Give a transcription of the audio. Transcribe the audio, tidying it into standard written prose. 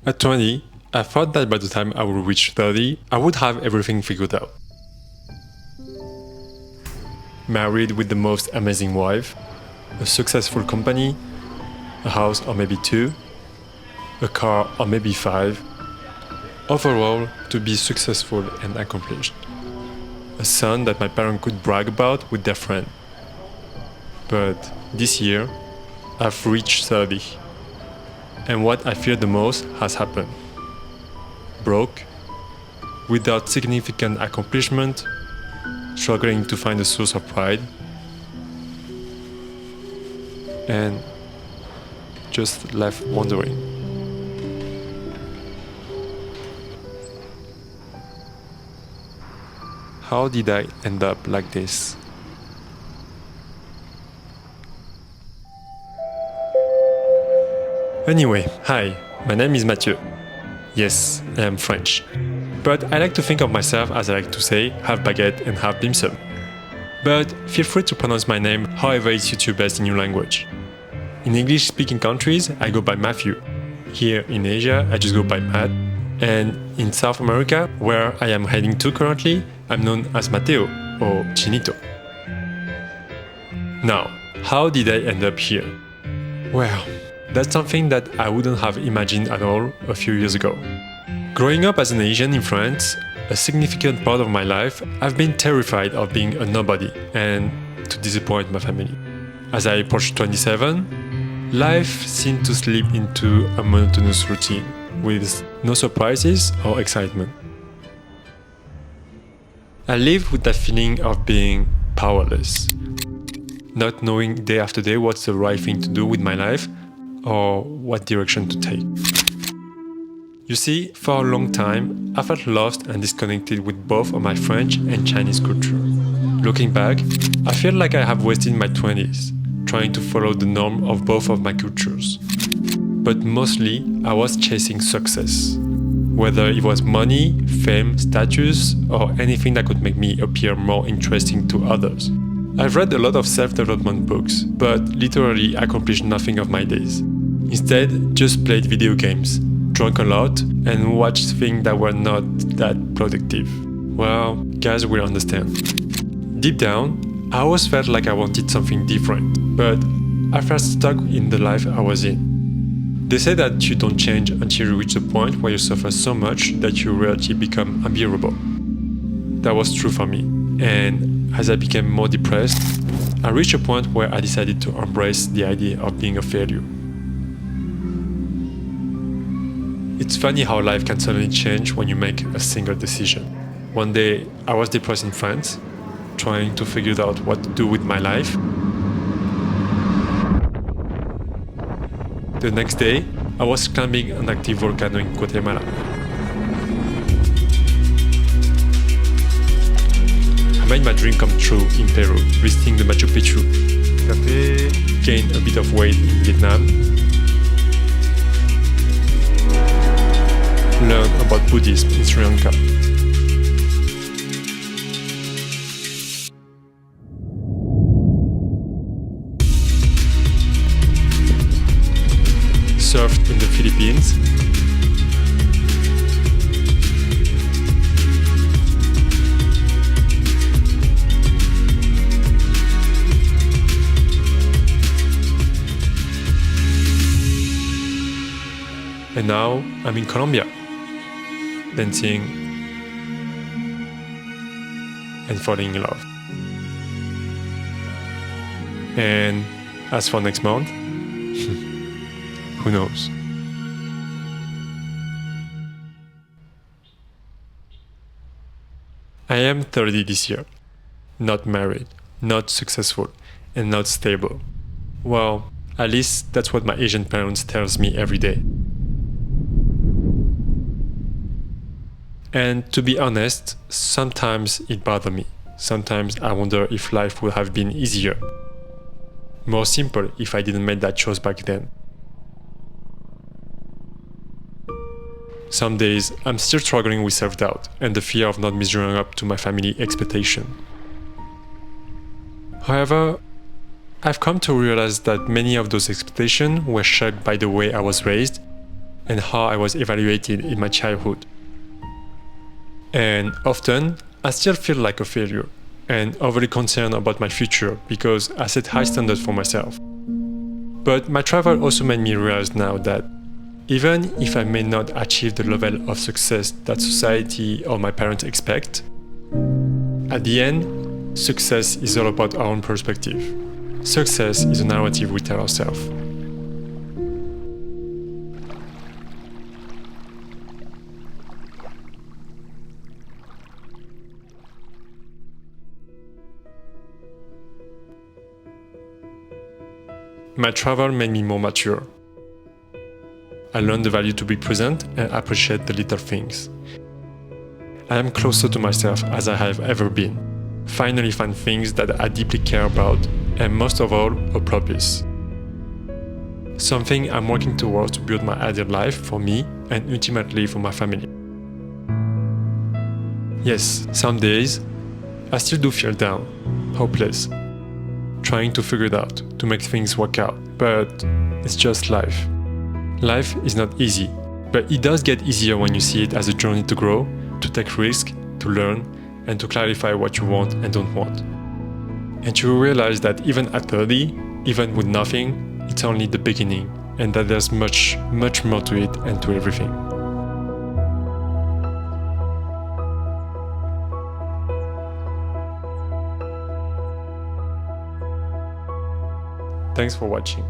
At 20, I thought that by the time I would reach 30, I would have everything figured out. Married with the most amazing wife, a successful company, a house or maybe 2, a car or maybe 5. Overall, to be successful and accomplished. A son that my parents could brag about with their friend. But this year, I've reached 30. And what I fear the most has happened. Broke, without significant accomplishment, struggling to find a source of pride, and just left wondering. How did I end up like this? Anyway, hi, my name is Mathieu. Yes, I am French. But I like to think of myself as I like to say, half baguette and half dim sum. But feel free to pronounce my name however it suits you best in your language. In English-speaking countries, I go by Matthew. Here in Asia, I just go by Matt. And in South America, where I am heading to currently, I'm known as Mateo or Chinito. Now, how did I end up here? Well, that's something that I wouldn't have imagined at all a few years ago. Growing up as an Asian in France, a significant part of my life, I've been terrified of being a nobody and to disappoint my family. As I approached 27, life seemed to slip into a monotonous routine with no surprises or excitement. I lived with that feeling of being powerless, not knowing day after day what's the right thing to do with my life or what direction to take. You see, for a long time, I felt lost and disconnected with both of my French and Chinese culture. Looking back, I feel like I have wasted my 20s, trying to follow the norm of both of my cultures. But mostly, I was chasing success. Whether it was money, fame, status, or anything that could make me appear more interesting to others. I've read a lot of self-development books, but literally accomplished nothing of my days. Instead, just played video games, drank a lot, and watched things that were not that productive. Well, guys will understand. Deep down, I always felt like I wanted something different, but I felt stuck in the life I was in. They say that you don't change until you reach a point where you suffer so much that your reality becomes unbearable. That was true for me, and as I became more depressed, I reached a point where I decided to embrace the idea of being a failure. It's funny how life can suddenly change when you make a single decision. One day, I was depressed in France, trying to figure out what to do with my life. The next day, I was climbing an active volcano in Guatemala. I made my dream come true in Peru, visiting the Machu Picchu. Gained a bit of weight in Vietnam. Learned about Buddhism in Sri Lanka. Surfed in the Philippines. And now I'm in Colombia, dancing and falling in love. And as for next month, who knows? I am 30 this year, not married, not successful, and not stable. Well, at least that's what my Asian parents tells me every day. And to be honest, sometimes it bothers me. Sometimes I wonder if life would have been easier, more simple if I didn't make that choice back then. Some days, I'm still struggling with self-doubt and the fear of not measuring up to my family expectation. However, I've come to realize that many of those expectations were shaped by the way I was raised and how I was evaluated in my childhood. And often, I still feel like a failure and overly concerned about my future because I set high standards for myself. But my travel also made me realize now that even if I may not achieve the level of success that society or my parents expect, at the end, success is all about our own perspective. Success is a narrative we tell ourselves. My travel made me more mature. I learned the value to be present and appreciate the little things. I am closer to myself as I have ever been. Finally find things that I deeply care about, and most of all, a purpose. Something I'm working towards to build my ideal life for me and ultimately for my family. Yes, some days, I still do feel down, hopeless, trying to figure it out, to make things work out, but it's just life. Life is not easy, but it does get easier when you see it as a journey to grow, to take risks, to learn, and to clarify what you want and don't want. And you realize that even at 30, even with nothing, it's only the beginning, and that there's much, much more to it and to everything. Thanks for watching.